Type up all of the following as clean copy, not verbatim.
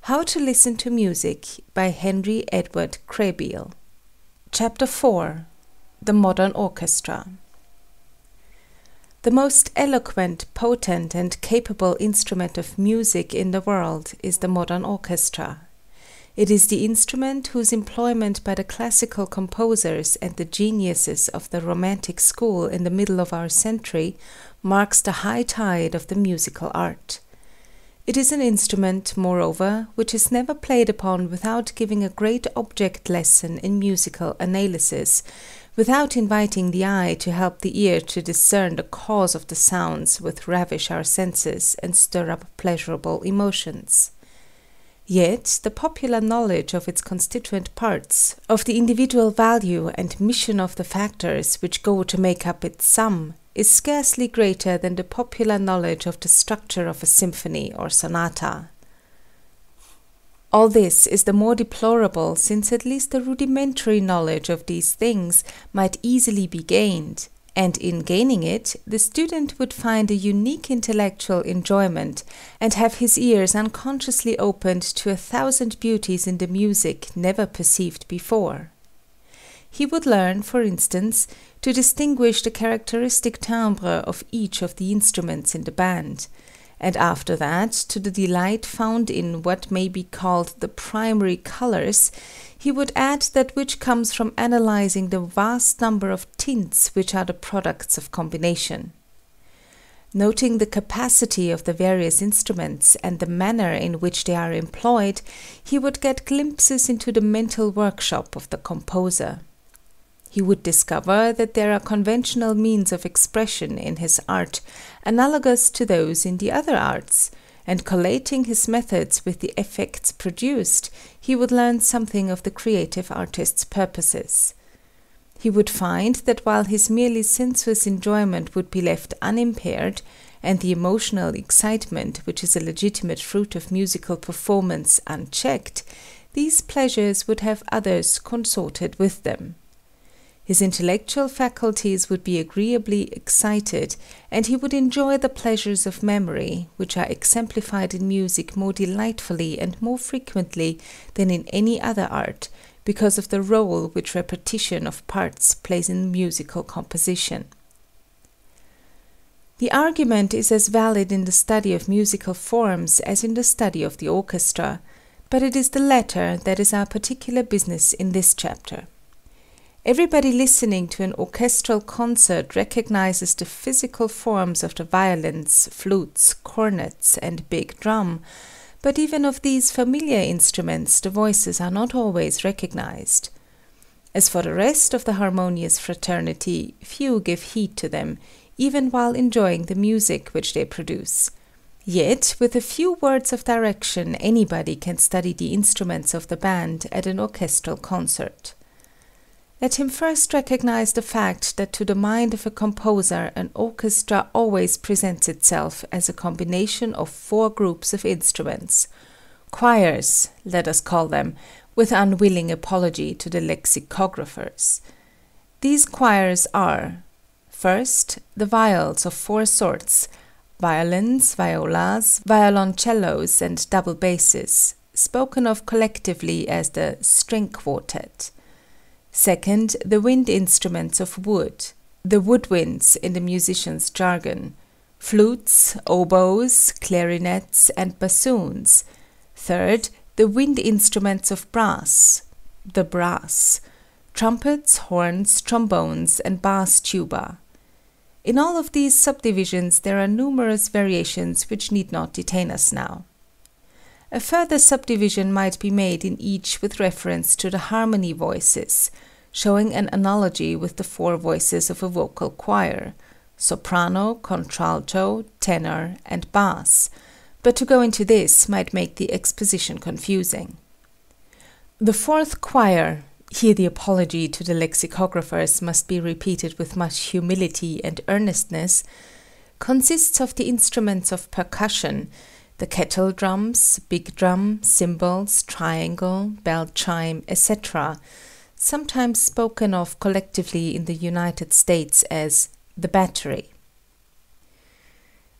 How to Listen to Music by Henry Edward Krehbiel. Chapter 4. The Modern Orchestra. The most eloquent, potent, and capable instrument of music in the world is the modern orchestra. It is the instrument whose employment by the classical composers and the geniuses of the Romantic school in the middle of our century marks the high tide of the musical art. It is an instrument, moreover, which is never played upon without giving a great object lesson in musical analysis, without inviting the eye to help the ear to discern the cause of the sounds which ravish our senses and stir up pleasurable emotions. Yet the popular knowledge of its constituent parts, of the individual value and mission of the factors which go to make up its sum, is scarcely greater than the popular knowledge of the structure of a symphony or sonata. All this is the more deplorable since at least a rudimentary knowledge of these things might easily be gained, and in gaining it, the student would find a unique intellectual enjoyment and have his ears unconsciously opened to 1,000 beauties in the music never perceived before. He would learn, for instance, to distinguish the characteristic timbre of each of the instruments in the band, and after that, to the delight found in what may be called the primary colors, he would add that which comes from analyzing the vast number of tints which are the products of combination. Noting the capacity of the various instruments and the manner in which they are employed, he would get glimpses into the mental workshop of the composer. He would discover that there are conventional means of expression in his art analogous to those in the other arts, and collating his methods with the effects produced, he would learn something of the creative artist's purposes. He would find that while his merely sensuous enjoyment would be left unimpaired, and the emotional excitement which is a legitimate fruit of musical performance unchecked, these pleasures would have others consorted with them. His intellectual faculties would be agreeably excited, and he would enjoy the pleasures of memory, which are exemplified in music more delightfully and more frequently than in any other art, because of the rôle which repetition of parts plays in musical composition. The argument is as valid in the study of musical forms as in the study of the orchestra, but it is the latter that is our particular business in this chapter. Everybody listening to an orchestral concert recognizes the physical forms of the violins, flutes, cornets, and big drum, but even of these familiar instruments the voices are not always recognized. As for the rest of the harmonious fraternity, few give heed to them, even while enjoying the music which they produce. Yet, with a few words of direction, anybody can study the instruments of the band at an orchestral concert. Let him first recognize the fact that to the mind of a composer an orchestra always presents itself as a combination of 4 groups of instruments. Choirs, let us call them, with unwilling apology to the lexicographers. These choirs are: first, the viols of 4 sorts, violins, violas, violoncellos, and double basses, spoken of collectively as the string quartet. Second, the wind instruments of wood, the woodwinds in the musician's jargon, flutes, oboes, clarinets, and bassoons. Third, the wind instruments of brass, the brass, trumpets, horns, trombones, and bass tuba. In all of these subdivisions there are numerous variations which need not detain us now. A further subdivision might be made in each with reference to the harmony voices, showing an analogy with the 4 voices of a vocal choir, soprano, contralto, tenor, and bass, but to go into this might make the exposition confusing. The 4th choir, here the apology to the lexicographers must be repeated with much humility and earnestness, consists of the instruments of percussion, the kettle drums, big drum, cymbals, triangle, bell chime, etc., sometimes spoken of collectively in the United States as the battery.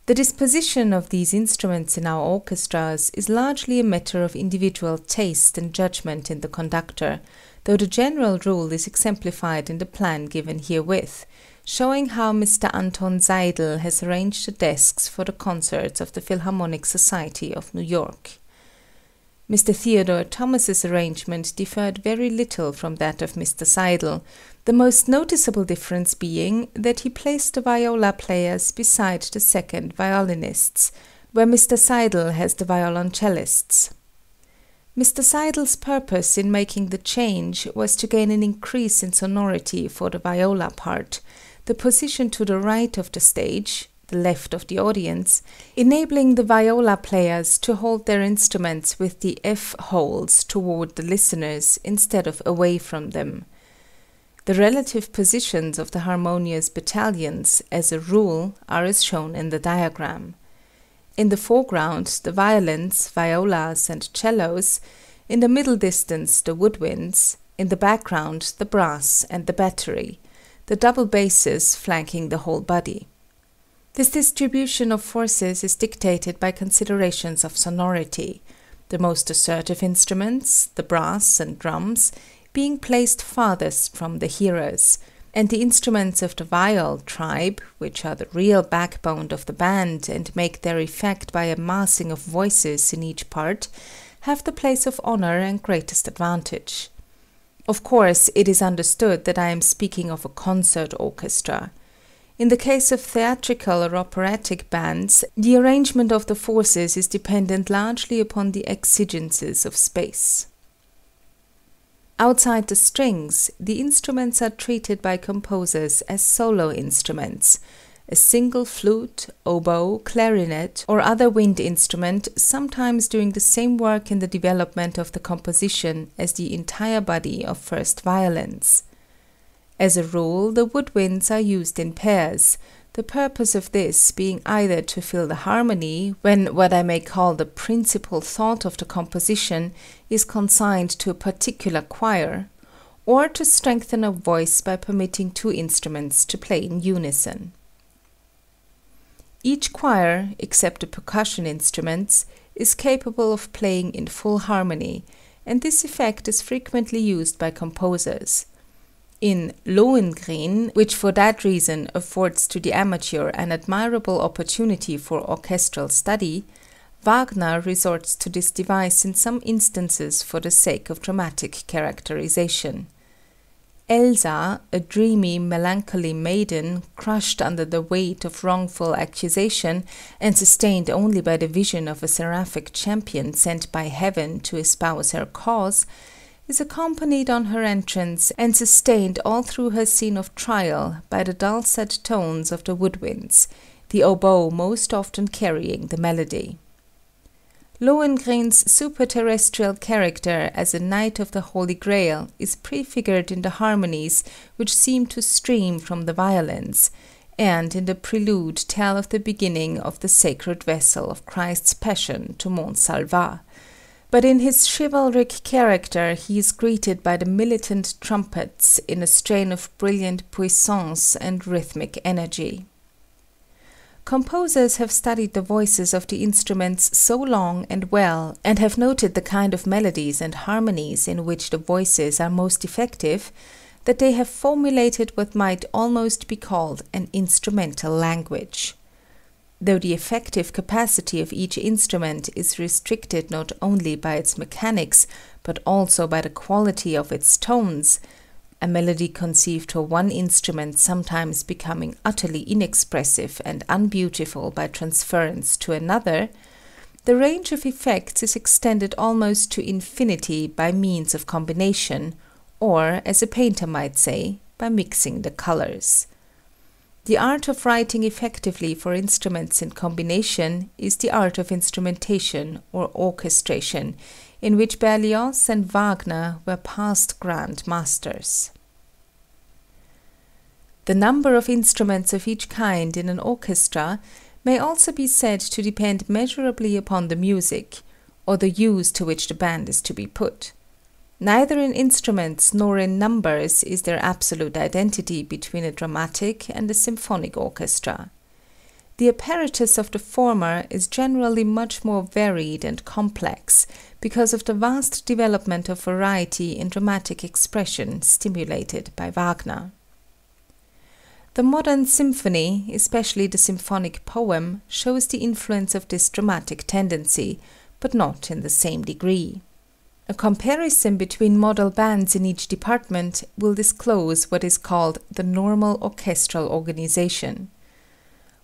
The disposition of these instruments in our orchestras is largely a matter of individual taste and judgment in the conductor, though the general rule is exemplified in the plan given herewith, showing how Mr. Anton Seidl has arranged the desks for the concerts of the Philharmonic Society of New York. Mr. Theodore Thomas's arrangement differed very little from that of Mr. Seidl, the most noticeable difference being that he placed the viola players beside the second violinists, where Mr. Seidl has the violoncellists. Mr. Seidl's purpose in making the change was to gain an increase in sonority for the viola part, the position to the right of the stage, the left of the audience, enabling the viola players to hold their instruments with the F holes toward the listeners instead of away from them. The relative positions of the harmonious battalions, as a rule, are as shown in the diagram. In the foreground, the violins, violas, and cellos; in the middle distance, the woodwinds; in the background, the brass and the battery, the double basses flanking the whole body. This distribution of forces is dictated by considerations of sonority, the most assertive instruments, the brass and drums, being placed farthest from the hearers, and the instruments of the viol tribe, which are the real backbone of the band and make their effect by a massing of voices in each part, have the place of honor and greatest advantage. Of course, it is understood that I am speaking of a concert orchestra. In the case of theatrical or operatic bands, the arrangement of the forces is dependent largely upon the exigencies of space. Outside the strings, the instruments are treated by composers as solo instruments, a single flute, oboe, clarinet, or other wind instrument sometimes doing the same work in the development of the composition as the entire body of first violins. As a rule, the woodwinds are used in pairs, the purpose of this being either to fill the harmony, when what I may call the principal thought of the composition is consigned to a particular choir, or to strengthen a voice by permitting two instruments to play in unison. Each choir, except the percussion instruments, is capable of playing in full harmony, and this effect is frequently used by composers. In Lohengrin, which for that reason affords to the amateur an admirable opportunity for orchestral study, Wagner resorts to this device in some instances for the sake of dramatic characterization. Elsa, a dreamy, melancholy maiden, crushed under the weight of wrongful accusation and sustained only by the vision of a seraphic champion sent by heaven to espouse her cause, is accompanied on her entrance and sustained all through her scene of trial by the dulcet tones of the woodwinds, the oboe most often carrying the melody. Lohengrin's superterrestrial character as a knight of the Holy Grail is prefigured in the harmonies which seem to stream from the violins, and in the prelude tell of the beginning of the sacred vessel of Christ's Passion to Mont Salvat. But in his chivalric character he is greeted by the militant trumpets in a strain of brilliant puissance and rhythmic energy. Composers have studied the voices of the instruments so long and well, and have noted the kind of melodies and harmonies in which the voices are most effective, that they have formulated what might almost be called an instrumental language. Though the effective capacity of each instrument is restricted not only by its mechanics, but also by the quality of its tones, a melody conceived for one instrument sometimes becoming utterly inexpressive and unbeautiful by transference to another, the range of effects is extended almost to infinity by means of combination, or, as a painter might say, by mixing the colors. The art of writing effectively for instruments in combination is the art of instrumentation or orchestration, in which Berlioz and Wagner were past grand masters. The number of instruments of each kind in an orchestra may also be said to depend measurably upon the music, or the use to which the band is to be put. Neither in instruments nor in numbers is there absolute identity between a dramatic and a symphonic orchestra. The apparatus of the former is generally much more varied and complex because of the vast development of variety in dramatic expression stimulated by Wagner. The modern symphony, especially the symphonic poem, shows the influence of this dramatic tendency, but not in the same degree. A comparison between model bands in each department will disclose what is called the normal orchestral organization.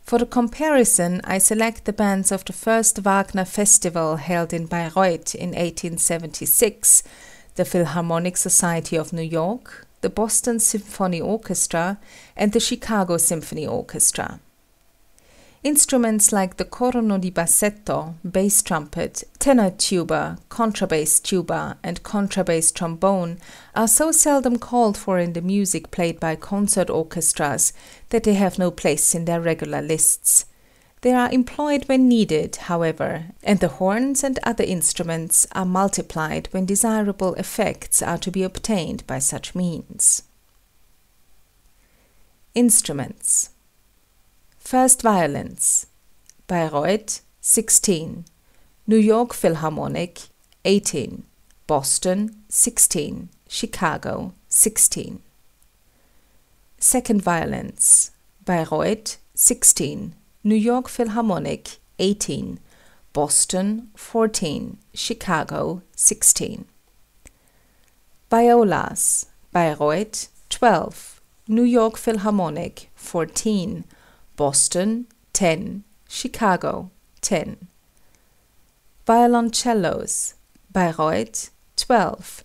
For the comparison, I select the bands of the first Wagner festival held in Bayreuth in 1876, the Philharmonic Society of New York, the Boston Symphony Orchestra, and the Chicago Symphony Orchestra. Instruments like the corno di bassetto, bass trumpet, tenor tuba, contrabass tuba, and contrabass trombone are so seldom called for in the music played by concert orchestras that they have no place in their regular lists. They are employed when needed, however, and the horns and other instruments are multiplied when desirable effects are to be obtained by such means. Instruments. First violins: Bayreuth 16, New York Philharmonic 18, Boston 16, Chicago 16. Second violins: Bayreuth 16, New York Philharmonic 18, Boston 14, Chicago 16. Violas: Bayreuth 12, New York Philharmonic 14, Boston 10, Chicago 10. Violoncellos: Bayreuth 12,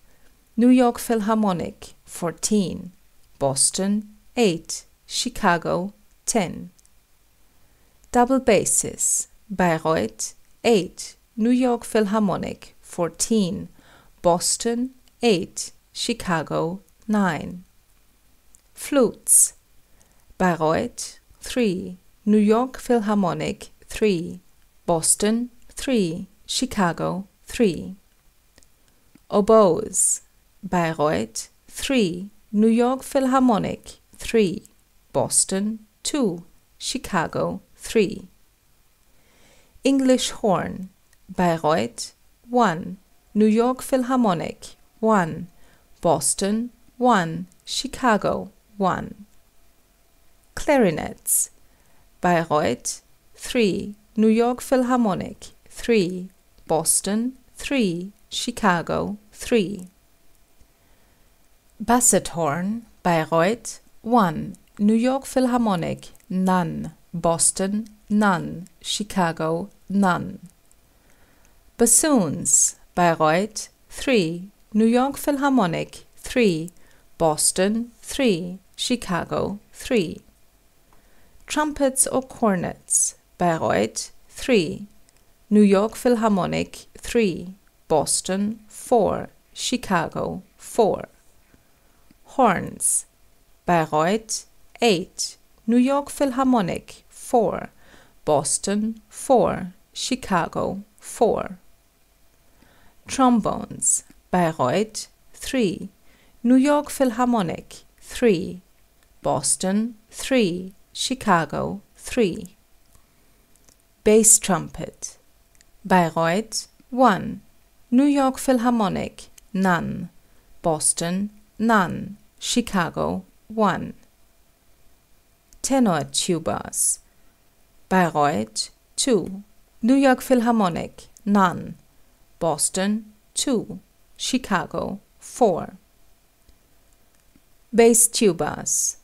New York Philharmonic 14, Boston 8, Chicago 10. Double basses: Bayreuth 8, New York Philharmonic 14, Boston 8, Chicago 9. Flutes: Bayreuth 3, New York Philharmonic 3, Boston 3, Chicago 3. Oboes: Bayreuth 3, New York Philharmonic 3, Boston 2, Chicago 3. English horn: Bayreuth 1, New York Philharmonic 1, Boston 1, Chicago 1. Clarinets: Bayreuth 3, New York Philharmonic 3, Boston 3, Chicago 3. Basset horn: Bayreuth 1, New York Philharmonic none, Boston none, Chicago none. Bassoons: Bayreuth 3, New York Philharmonic 3, Boston 3, Chicago 3. Trumpets or cornets: Bayreuth 3, New York Philharmonic 3, Boston 4, Chicago 4. Horns: Bayreuth 8, New York Philharmonic 4, Boston 4, Chicago 4. Trombones: Bayreuth 3, New York Philharmonic 3, Boston 3, Chicago 3. Bass trumpet: Bayreuth 1, New York Philharmonic none, Boston none, Chicago 1. Tenor tubas: Bayreuth 2, New York Philharmonic none, Boston 2, Chicago 4. Bass tubas: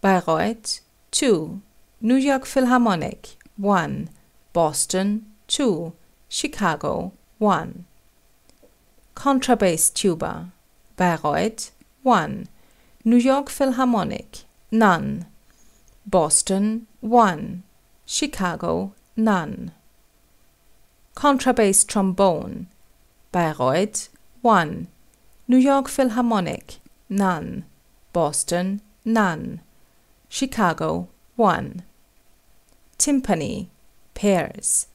Bayreuth 2, New York Philharmonic 1, Boston 2, Chicago 1. Contrabass tuba: Bayreuth 1, New York Philharmonic none, Boston 1, Chicago none. Contrabass trombone: Bayreuth 1, New York Philharmonic none, Boston none, Chicago 1. Timpani pairs: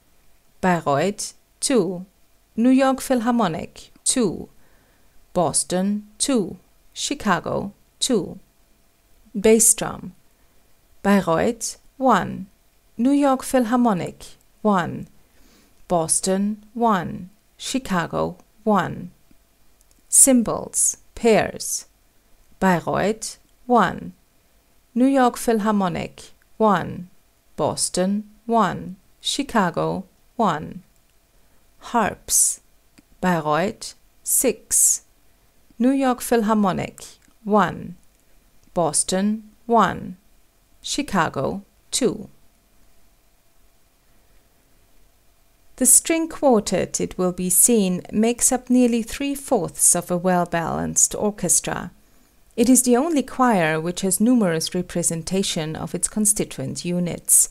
Bayreuth 2, New York Philharmonic 2, Boston 2, Chicago 2. Bass drum: Bayreuth 1, New York Philharmonic 1. Boston 1. Chicago 1. Symbols, pairs. Bayreuth 1. New York Philharmonic 1. Boston 1. Chicago 1. Harps. Bayreuth 6. New York Philharmonic 1. Boston 1. Chicago 2. The string quartet, it will be seen, makes up nearly 3/4 of a well-balanced orchestra. It is the only choir which has numerous representation of its constituent units.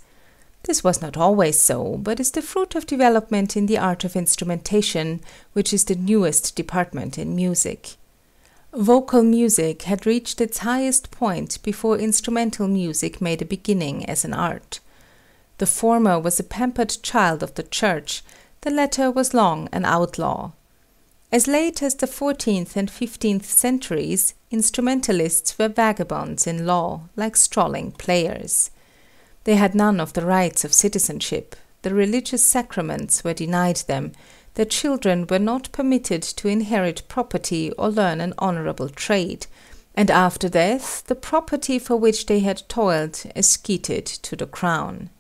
This was not always so, but is the fruit of development in the art of instrumentation, which is the newest department in music. Vocal music had reached its highest point before instrumental music made a beginning as an art. The former was a pampered child of the church, the latter was long an outlaw. As late as the 14th and 15th centuries, instrumentalists were vagabonds in law, like strolling players. They had none of the rights of citizenship, the religious sacraments were denied them, their children were not permitted to inherit property or learn an honorable trade, and after death the property for which they had toiled escheated to the crown.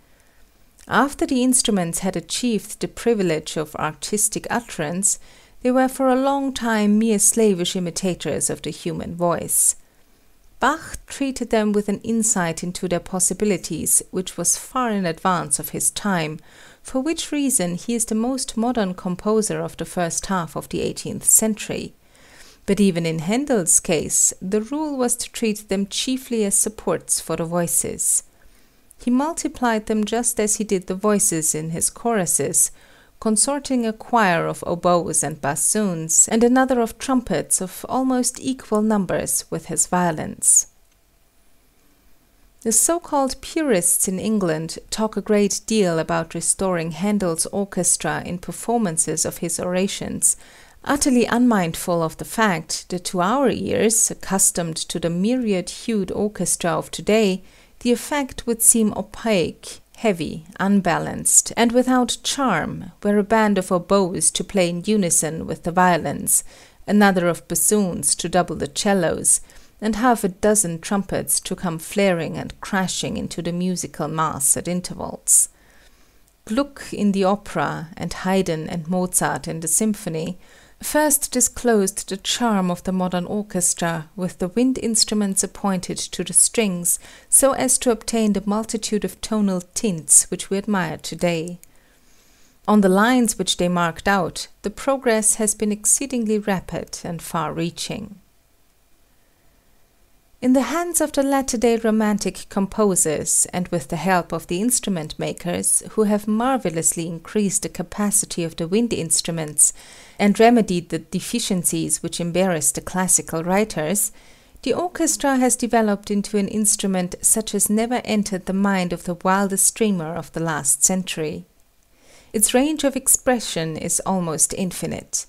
After the instruments had achieved the privilege of artistic utterance, they were for a long time mere slavish imitators of the human voice. Bach treated them with an insight into their possibilities which was far in advance of his time, for which reason he is the most modern composer of the first half of the 18th century. But even in Handel's case, the rule was to treat them chiefly as supports for the voices. He multiplied them just as he did the voices in his choruses, consorting a choir of oboes and bassoons, and another of trumpets of almost equal numbers with his violins. The so-called purists in England talk a great deal about restoring Handel's orchestra in performances of his orations, utterly unmindful of the fact that to our ears, accustomed to the myriad-hued orchestra of today, the effect would seem opaque, heavy, unbalanced, and without charm, were a band of oboes to play in unison with the violins, another of bassoons to double the cellos, and half a dozen trumpets to come flaring and crashing into the musical mass at intervals. Gluck in the opera, and Haydn and Mozart in the symphony, first disclosed the charm of the modern orchestra with the wind instruments appointed to the strings so as to obtain the multitude of tonal tints which we admire today. On the lines which they marked out, the progress has been exceedingly rapid and far-reaching. In the hands of the latter-day Romantic composers, and with the help of the instrument makers, who have marvelously increased the capacity of the wind instruments and remedied the deficiencies which embarrassed the classical writers, the orchestra has developed into an instrument such as never entered the mind of the wildest dreamer of the last century. Its range of expression is almost infinite.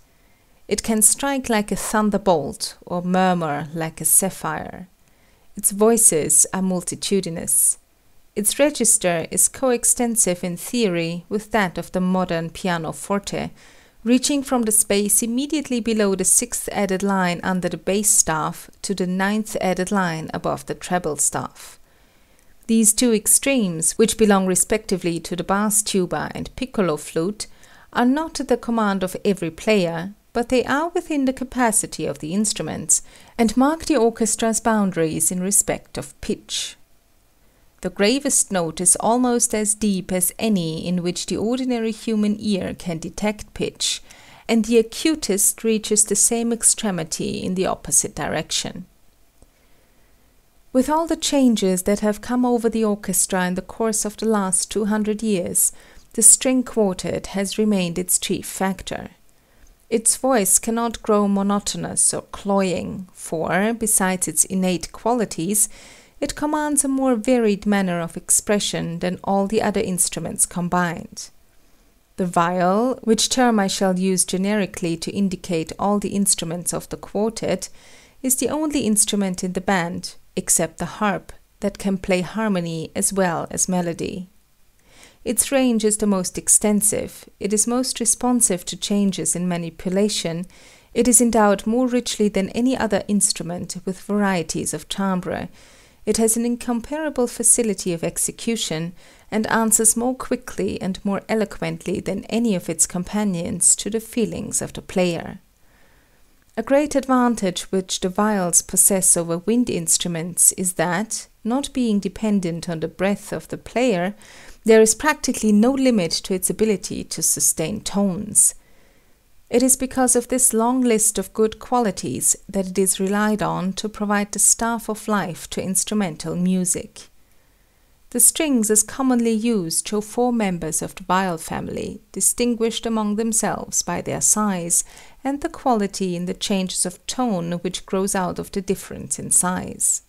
It can strike like a thunderbolt or murmur like a sapphire. Its voices are multitudinous. Its register is coextensive in theory with that of the modern pianoforte, reaching from the space immediately below the 6th added line under the bass staff to the 9th added line above the treble staff. These two extremes, which belong respectively to the bass tuba and piccolo flute, are not at the command of every player, but they are within the capacity of the instruments, and mark the orchestra's boundaries in respect of pitch. The gravest note is almost as deep as any in which the ordinary human ear can detect pitch, and the acutest reaches the same extremity in the opposite direction. With all the changes that have come over the orchestra in the course of the last 200 years, the string quartet has remained its chief factor. Its voice cannot grow monotonous or cloying, for, besides its innate qualities, it commands a more varied manner of expression than all the other instruments combined. The viol, which term I shall use generically to indicate all the instruments of the quartet, is the only instrument in the band, except the harp, that can play harmony as well as melody. Its range is the most extensive, it is most responsive to changes in manipulation, it is endowed more richly than any other instrument with varieties of timbre, it has an incomparable facility of execution, and answers more quickly and more eloquently than any of its companions to the feelings of the player. A great advantage which the viols possess over wind instruments is that, not being dependent on the breath of the player, there is practically no limit to its ability to sustain tones. It is because of this long list of good qualities that it is relied on to provide the staff of life to instrumental music. The strings as commonly used show 4 members of the viol family, distinguished among themselves by their size and the quality in the changes of tone which grows out of the difference in size.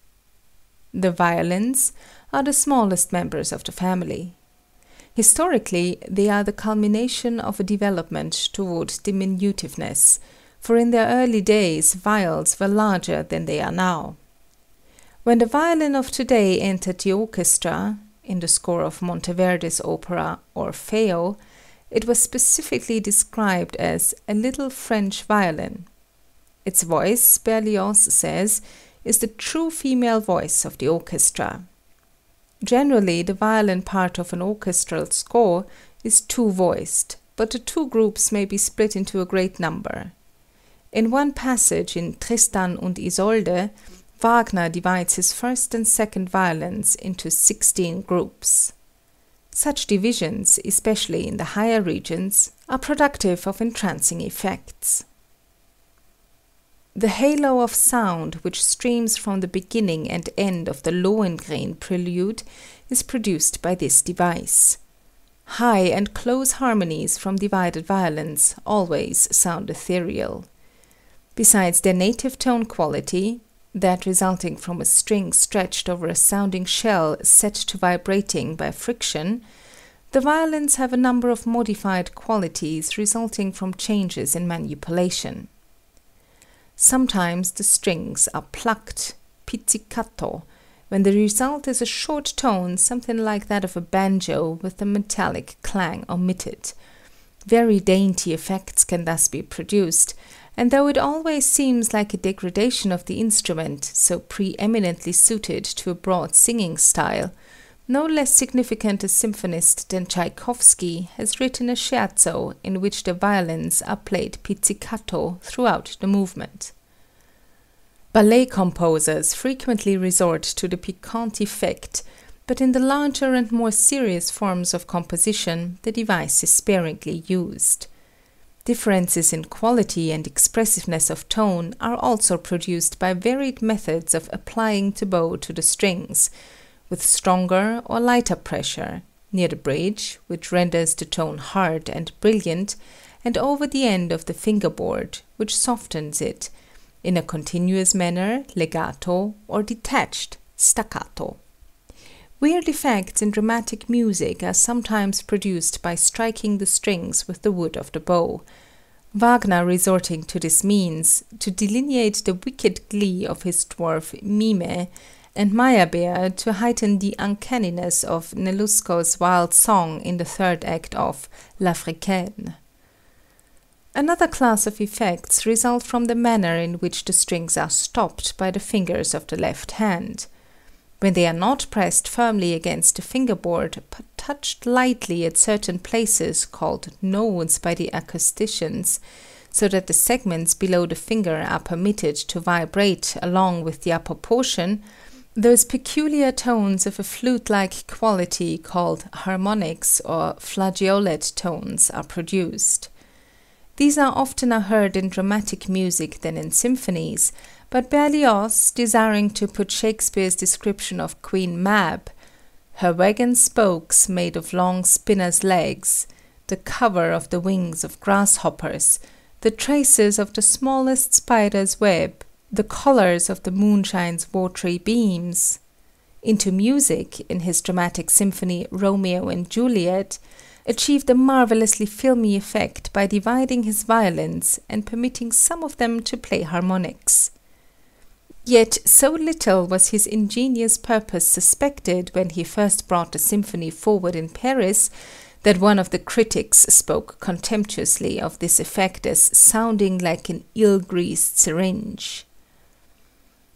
The violins are the smallest members of the family. Historically, they are the culmination of a development toward diminutiveness, for in their early days viols were larger than they are now. When the violin of today entered the orchestra, in the score of Monteverdi's opera Orfeo, it was specifically described as a little French violin. Its voice, Berlioz says, is the true female voice of the orchestra. Generally, the violin part of an orchestral score is two-voiced, but the two groups may be split into a great number. In one passage in Tristan und Isolde, Wagner divides his first and second violins into 16 groups. Such divisions, especially in the higher regions, are productive of entrancing effects. The halo of sound which streams from the beginning and end of the Lohengrin prelude is produced by this device. High and close harmonies from divided violins always sound ethereal. Besides their native tone quality, that resulting from a string stretched over a sounding shell set to vibrating by friction, the violins have a number of modified qualities resulting from changes in manipulation. Sometimes the strings are plucked, pizzicato, when the result is a short tone, something like that of a banjo with the metallic clang omitted. Very dainty effects can thus be produced, and though it always seems like a degradation of the instrument, so preeminently suited to a broad singing style, no less significant a symphonist than Tchaikovsky has written a scherzo in which the violins are played pizzicato throughout the movement. Ballet composers frequently resort to the piquant effect, but in the larger and more serious forms of composition the device is sparingly used. Differences in quality and expressiveness of tone are also produced by varied methods of applying the bow to the strings, with stronger or lighter pressure, near the bridge, which renders the tone hard and brilliant, and over the end of the fingerboard, which softens it, in a continuous manner, legato, or detached, staccato. Weird effects in dramatic music are sometimes produced by striking the strings with the wood of the bow, Wagner resorting to this means to delineate the wicked glee of his dwarf Mime, and Meyerbeer to heighten the uncanniness of Nelusco's wild song in the third act of L'Africaine. Another class of effects result from the manner in which the strings are stopped by the fingers of the left hand. When they are not pressed firmly against the fingerboard, but touched lightly at certain places called nodes by the acousticians, so that the segments below the finger are permitted to vibrate along with the upper portion, those peculiar tones of a flute-like quality called harmonics or flageolet tones are produced. These are oftener heard in dramatic music than in symphonies, but Berlioz, desiring to put Shakespeare's description of Queen Mab, her wagon spokes made of long spinners' legs, the cover of the wings of grasshoppers, the traces of the smallest spider's web, the colours of the moonshine's watery beams, into music in his dramatic symphony Romeo and Juliet, achieved a marvellously filmy effect by dividing his violins and permitting some of them to play harmonics. Yet so little was his ingenious purpose suspected when he first brought the symphony forward in Paris, that one of the critics spoke contemptuously of this effect as sounding like an ill-greased syringe.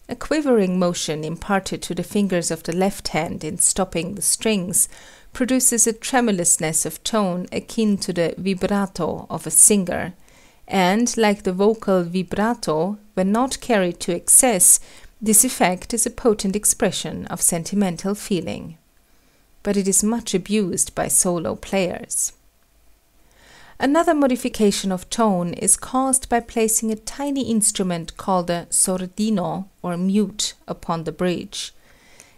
A quivering motion imparted to the fingers of the left hand in stopping the strings produces a tremulousness of tone akin to the vibrato of a singer, and, like the vocal vibrato, when not carried to excess, this effect is a potent expression of sentimental feeling. But it is much abused by solo players. Another modification of tone is caused by placing a tiny instrument called a sordino, or mute, upon the bridge.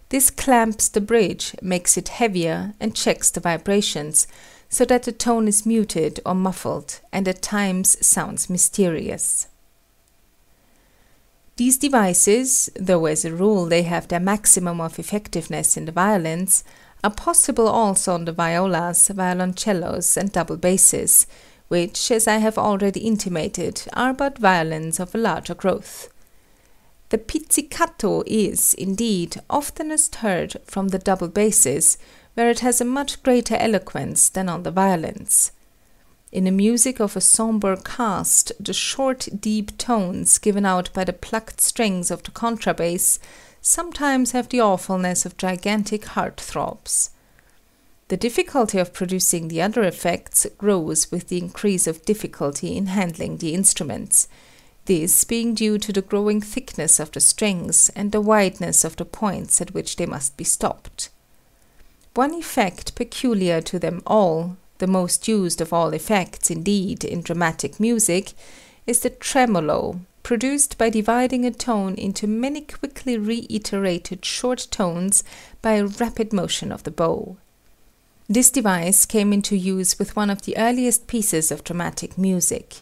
This clamps the bridge, makes it heavier, and checks the vibrations, so that the tone is muted or muffled, and at times sounds mysterious. These devices, though as a rule they have their maximum of effectiveness in the violins, are possible also on the violas, violoncellos, and double basses, which, as I have already intimated, are but violins of a larger growth. The pizzicato is, indeed, oftenest heard from the double basses, where it has a much greater eloquence than on the violins. In a music of a sombre cast, the short, deep tones given out by the plucked strings of the contrabass sometimes have the awfulness of gigantic heart-throbs. The difficulty of producing the other effects grows with the increase of difficulty in handling the instruments, this being due to the growing thickness of the strings and the wideness of the points at which they must be stopped. One effect peculiar to them all, the most used of all effects indeed in dramatic music, is the tremolo, produced by dividing a tone into many quickly reiterated short tones by a rapid motion of the bow. This device came into use with one of the earliest pieces of dramatic music.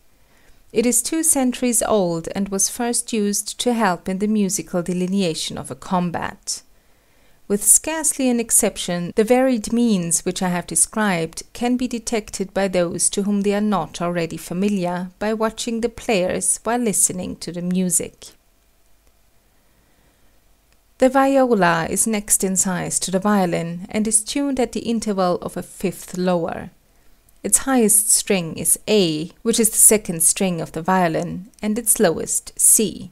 It is 2 centuries old and was first used to help in the musical delineation of a combat. With scarcely an exception, the varied means which I have described can be detected by those to whom they are not already familiar by watching the players while listening to the music. The viola is next in size to the violin and is tuned at the interval of a fifth lower. Its highest string is A, which is the second string of the violin, and its lowest C.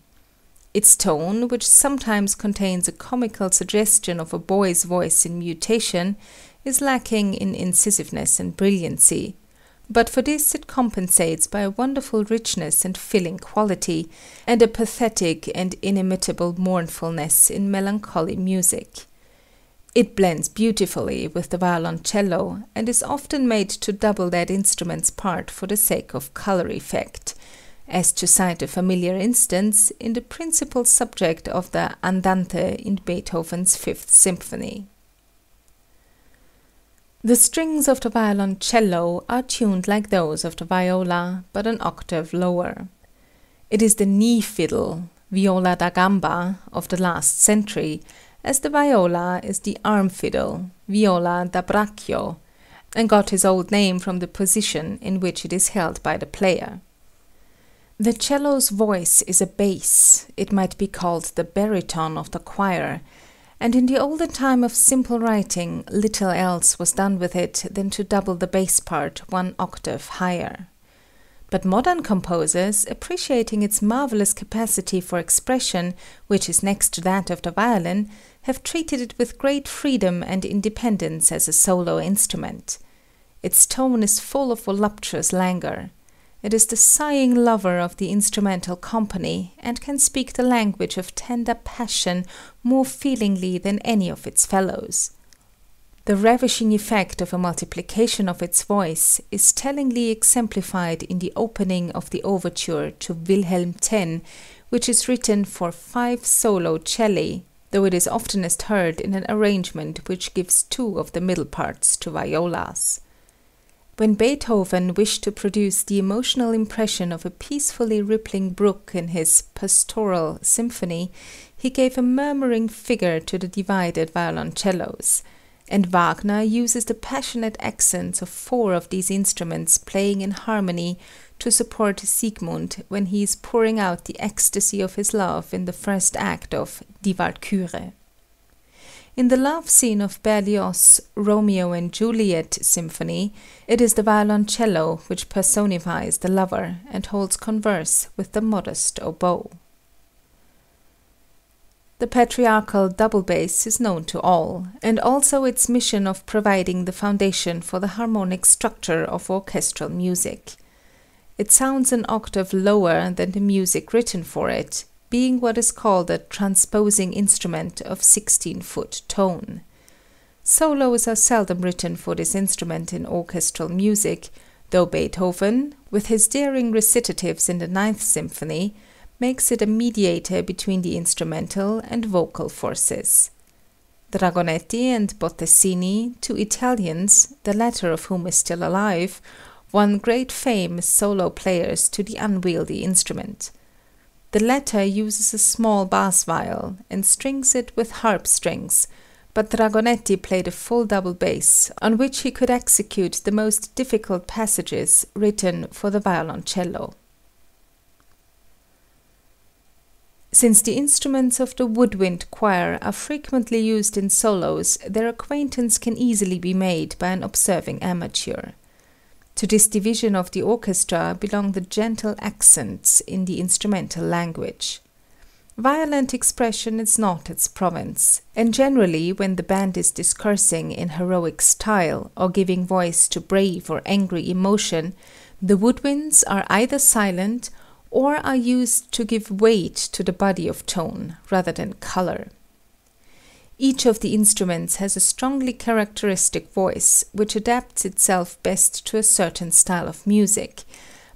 Its tone, which sometimes contains a comical suggestion of a boy's voice in mutation, is lacking in incisiveness and brilliancy, but for this it compensates by a wonderful richness and filling quality, and a pathetic and inimitable mournfulness in melancholy music. It blends beautifully with the violoncello, and is often made to double that instrument's part for the sake of color effect, as to cite a familiar instance in the principal subject of the Andante in Beethoven's Fifth Symphony. The strings of the violoncello are tuned like those of the viola, but an octave lower. It is the knee fiddle, viola da gamba, of the last century, as the viola is the arm fiddle, viola da braccio, and got his old name from the position in which it is held by the player. The cello's voice is a bass, it might be called the baritone of the choir, and in the olden time of simple writing little else was done with it than to double the bass part 1 octave higher. But modern composers, appreciating its marvelous capacity for expression, which is next to that of the violin, have treated it with great freedom and independence as a solo instrument. Its tone is full of voluptuous languor. It is the sighing lover of the instrumental company, and can speak the language of tender passion more feelingly than any of its fellows. The ravishing effect of a multiplication of its voice is tellingly exemplified in the opening of the overture to Wilhelm X, which is written for 5 solo celli, though it is oftenest heard in an arrangement which gives 2 of the middle parts to violas. When Beethoven wished to produce the emotional impression of a peacefully rippling brook in his Pastoral Symphony, he gave a murmuring figure to the divided violoncellos, and Wagner uses the passionate accents of 4 of these instruments playing in harmony to support Siegmund when he is pouring out the ecstasy of his love in the first act of Die Walküre. In the love scene of Berlioz' Romeo and Juliet symphony, it is the violoncello which personifies the lover and holds converse with the modest oboe. The patriarchal double bass is known to all, and also its mission of providing the foundation for the harmonic structure of orchestral music. It sounds an octave lower than the music written for it, being what is called a transposing instrument of 16-foot tone. Solos are seldom written for this instrument in orchestral music, though Beethoven, with his daring recitatives in the Ninth Symphony, makes it a mediator between the instrumental and vocal forces. Dragonetti and Bottesini, two Italians, the latter of whom is still alive, won great fame as solo players to the unwieldy instrument. The latter uses a small bass viol and strings it with harp strings, but Dragonetti played a full double bass, on which he could execute the most difficult passages written for the violoncello. Since the instruments of the woodwind choir are frequently used in solos, their acquaintance can easily be made by an observing amateur. To this division of the orchestra belong the gentle accents in the instrumental language. Violent expression is not its province, and generally when the band is discoursing in heroic style or giving voice to brave or angry emotion, the woodwinds are either silent or are used to give weight to the body of tone rather than color. Each of the instruments has a strongly characteristic voice, which adapts itself best to a certain style of music,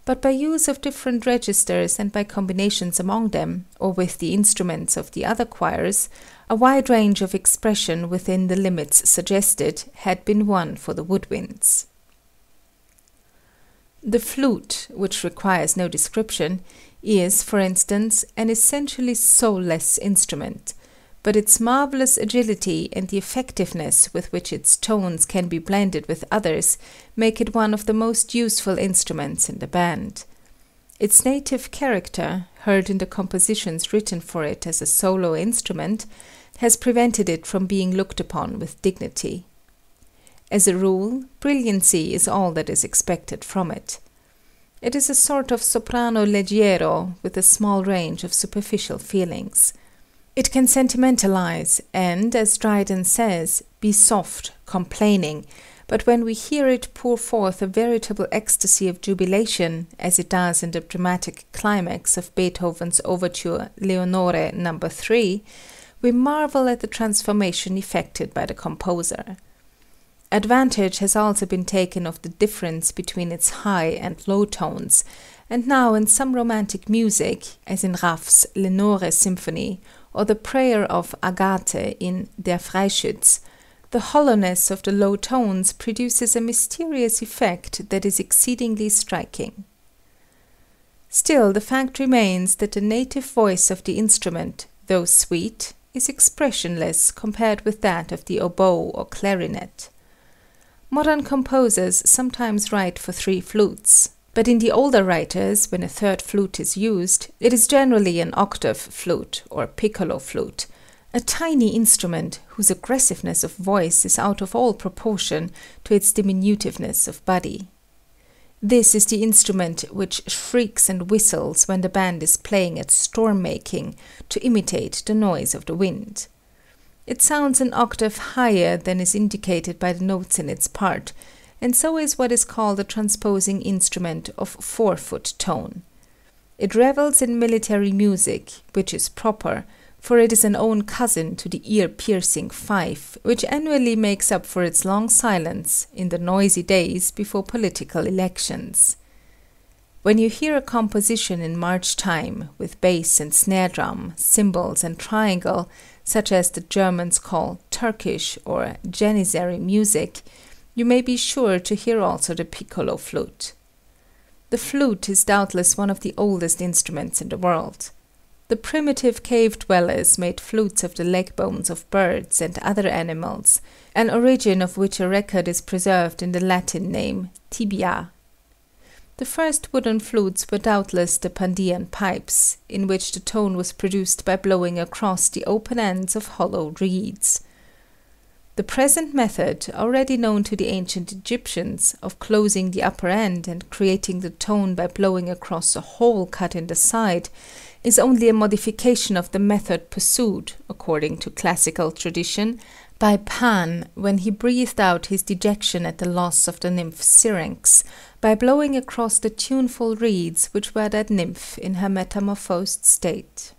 but by use of different registers and by combinations among them, or with the instruments of the other choirs, a wide range of expression within the limits suggested had been won for the woodwinds. The flute, which requires no description, is, for instance, an essentially soulless instrument, but its marvelous agility and the effectiveness with which its tones can be blended with others make it one of the most useful instruments in the band. Its native character, heard in the compositions written for it as a solo instrument, has prevented it from being looked upon with dignity. As a rule, brilliancy is all that is expected from it. It is a sort of soprano leggiero with a small range of superficial feelings. It can sentimentalize and, as Dryden says, be soft, complaining, but when we hear it pour forth a veritable ecstasy of jubilation, as it does in the dramatic climax of Beethoven's overture Leonore No. 3, we marvel at the transformation effected by the composer. Advantage has also been taken of the difference between its high and low tones, and now in some romantic music, as in Raff's Lenore Symphony, or the prayer of Agathe in Der Freischütz, the hollowness of the low tones produces a mysterious effect that is exceedingly striking. Still, the fact remains that the native voice of the instrument, though sweet, is expressionless compared with that of the oboe or clarinet. Modern composers sometimes write for 3 flutes, but in the older writers, when a third flute is used, it is generally an octave flute or piccolo flute, a tiny instrument whose aggressiveness of voice is out of all proportion to its diminutiveness of body. This is the instrument which shrieks and whistles when the band is playing at storm-making to imitate the noise of the wind. It sounds an octave higher than is indicated by the notes in its part, and so is what is called a transposing instrument of 4-foot tone. It revels in military music, which is proper, for it is an own cousin to the ear-piercing fife, which annually makes up for its long silence in the noisy days before political elections. When you hear a composition in march time, with bass and snare drum, cymbals and triangle, such as the Germans call Turkish or Janissary music, you may be sure to hear also the piccolo flute. The flute is doubtless one of the oldest instruments in the world. The primitive cave dwellers made flutes of the leg bones of birds and other animals, an origin of which a record is preserved in the Latin name tibia. The first wooden flutes were doubtless the Pandean pipes, in which the tone was produced by blowing across the open ends of hollow reeds. The present method, already known to the ancient Egyptians, of closing the upper end and creating the tone by blowing across a hole cut in the side, is only a modification of the method pursued, according to classical tradition, by Pan when he breathed out his dejection at the loss of the nymph Syrinx, by blowing across the tuneful reeds which were that nymph in her metamorphosed state.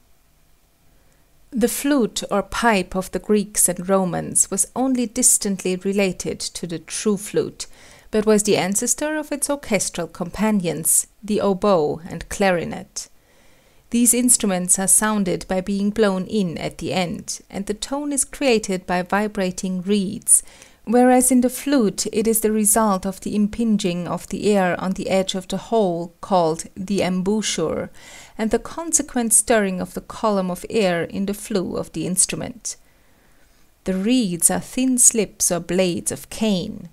The flute or pipe of the Greeks and Romans was only distantly related to the true flute, but was the ancestor of its orchestral companions, the oboe and clarinet. These instruments are sounded by being blown in at the end, and the tone is created by vibrating reeds, whereas in the flute it is the result of the impinging of the air on the edge of the hole called the embouchure, and the consequent stirring of the column of air in the flue of the instrument. The reeds are thin slips or blades of cane.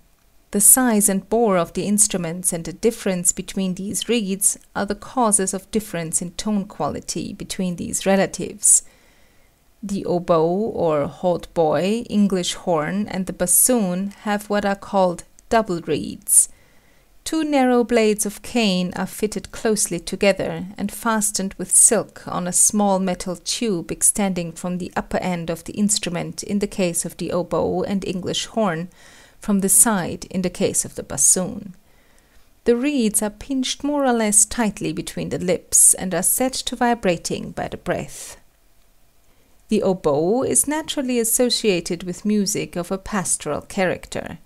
The size and bore of the instruments and the difference between these reeds are the causes of difference in tone quality between these relatives. The oboe or hautboy, English horn, and the bassoon have what are called double reeds. Two narrow blades of cane are fitted closely together and fastened with silk on a small metal tube extending from the upper end of the instrument in the case of the oboe and English horn, from the side in the case of the bassoon. The reeds are pinched more or less tightly between the lips and are set to vibrating by the breath. The oboe is naturally associated with music of a pastoral character.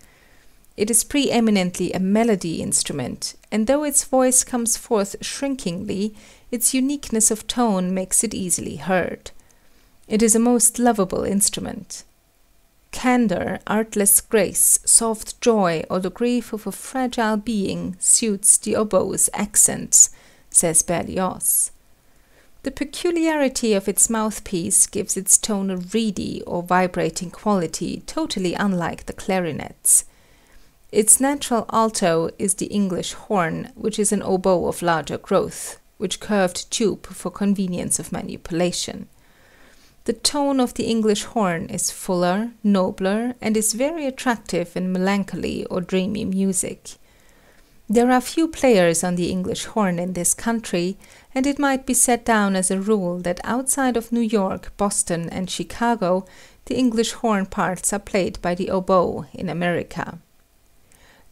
It is preeminently a melody instrument, and though its voice comes forth shrinkingly, its uniqueness of tone makes it easily heard. It is a most lovable instrument. Candor, artless grace, soft joy, or the grief of a fragile being suits the oboe's accents, says Berlioz. The peculiarity of its mouthpiece gives its tone a reedy or vibrating quality totally unlike the clarinet's. Its natural alto is the English horn, which is an oboe of larger growth, with curved tube for convenience of manipulation. The tone of the English horn is fuller, nobler, and is very attractive in melancholy or dreamy music. There are few players on the English horn in this country, and it might be set down as a rule that outside of New York, Boston, and Chicago, the English horn parts are played by the oboe in America.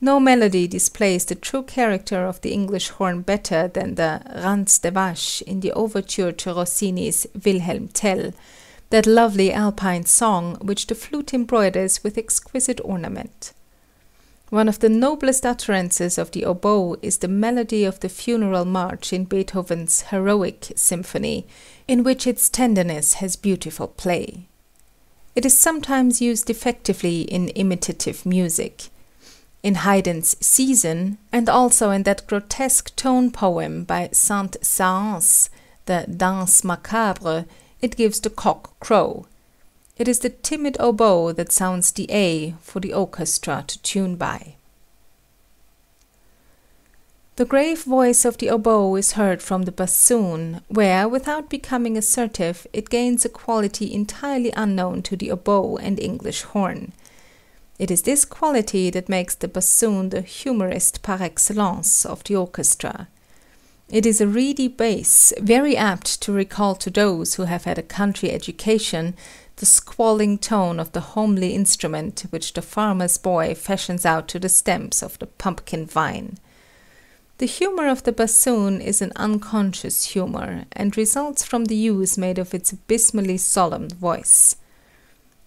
No melody displays the true character of the English horn better than the Ranz de Vache in the overture to Rossini's Wilhelm Tell, that lovely Alpine song which the flute embroiders with exquisite ornament. One of the noblest utterances of the oboe is the melody of the funeral march in Beethoven's Heroic Symphony, in which its tenderness has beautiful play. It is sometimes used effectively in imitative music. In Haydn's Season, and also in that grotesque tone poem by Saint-Saëns, the Danse Macabre, it gives the cock crow. It is the timid oboe that sounds the A for the orchestra to tune by. The grave voice of the oboe is heard from the bassoon, where, without becoming assertive, it gains a quality entirely unknown to the oboe and English horn. It is this quality that makes the bassoon the humorist par excellence of the orchestra. It is a reedy bass, very apt to recall to those who have had a country education the squalling tone of the homely instrument which the farmer's boy fashions out to the stems of the pumpkin vine. The humor of the bassoon is an unconscious humor, and results from the use made of its abysmally solemn voice.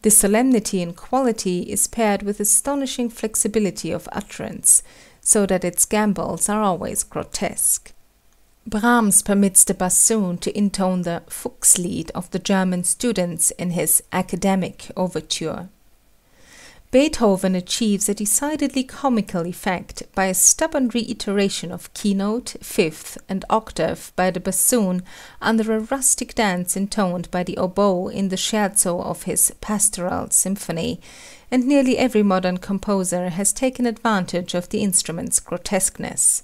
This solemnity in quality is paired with astonishing flexibility of utterance, so that its gambols are always grotesque. Brahms permits the bassoon to intone the Fuchslied of the German students in his academic overture. Beethoven achieves a decidedly comical effect by a stubborn reiteration of keynote, fifth, and octave by the bassoon under a rustic dance intoned by the oboe in the scherzo of his Pastoral Symphony, and nearly every modern composer has taken advantage of the instrument's grotesqueness.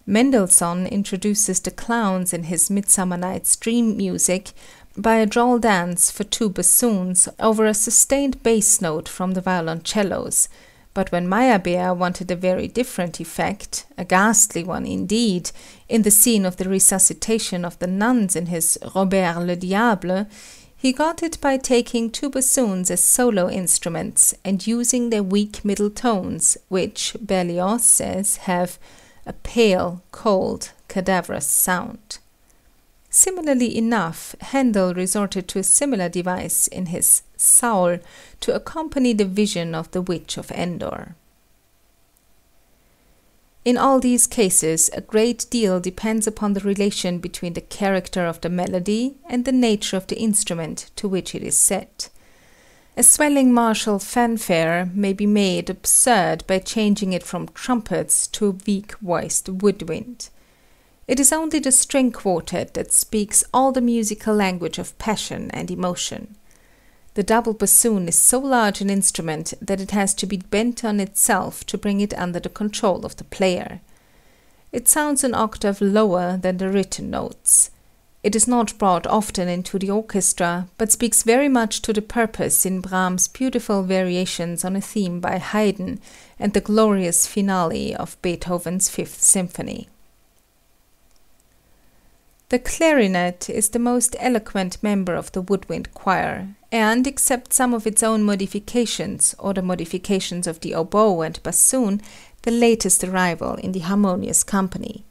Mendelssohn introduces the clowns in his Midsummer Night's Dream music by a droll dance for two bassoons over a sustained bass note from the violoncellos, but when Meyerbeer wanted a very different effect, a ghastly one indeed, in the scene of the resuscitation of the nuns in his Robert le Diable, he got it by taking two bassoons as solo instruments and using their weak middle tones, which, Berlioz says, have a pale, cold, cadaverous sound. Similarly enough, Handel resorted to a similar device in his Saul to accompany the vision of the Witch of Endor. In all these cases, a great deal depends upon the relation between the character of the melody and the nature of the instrument to which it is set. A swelling martial fanfare may be made absurd by changing it from trumpets to a weak-voiced woodwind. It is only the string quartet that speaks all the musical language of passion and emotion. The double bassoon is so large an instrument that it has to be bent on itself to bring it under the control of the player. It sounds an octave lower than the written notes. It is not brought often into the orchestra, but speaks very much to the purpose in Brahms' beautiful variations on a theme by Haydn and the glorious finale of Beethoven's Fifth Symphony. The clarinet is the most eloquent member of the woodwind choir, and, except some of its own modifications, or the modifications of the oboe and bassoon, the latest arrival in the harmonious company.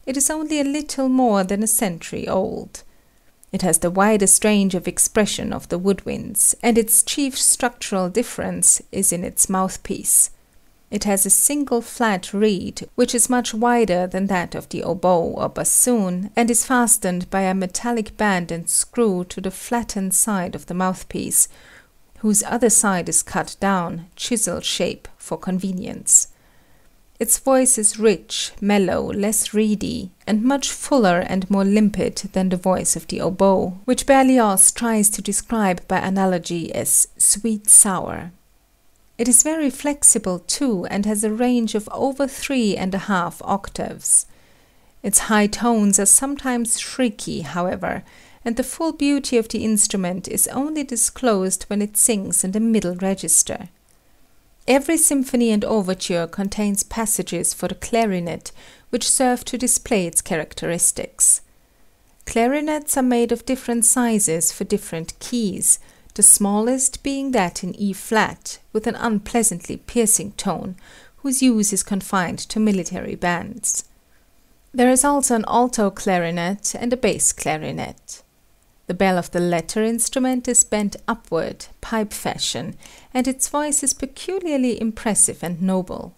It is only a little more than a century old. It has the widest range of expression of the woodwinds, and its chief structural difference is in its mouthpiece. It has a single flat reed, which is much wider than that of the oboe or bassoon, and is fastened by a metallic band and screw to the flattened side of the mouthpiece, whose other side is cut down, chisel shape, for convenience. Its voice is rich, mellow, less reedy, and much fuller and more limpid than the voice of the oboe, which Berlioz tries to describe by analogy as sweet-sour. It is very flexible too, and has a range of over 3½ octaves. Its high tones are sometimes shrieky, however, and the full beauty of the instrument is only disclosed when it sings in the middle register. Every symphony and overture contains passages for the clarinet, which serve to display its characteristics. Clarinets are made of different sizes for different keys, the smallest being that in E-flat, with an unpleasantly piercing tone, whose use is confined to military bands. There is also an alto clarinet and a bass clarinet. The bell of the latter instrument is bent upward, pipe fashion, and its voice is peculiarly impressive and noble.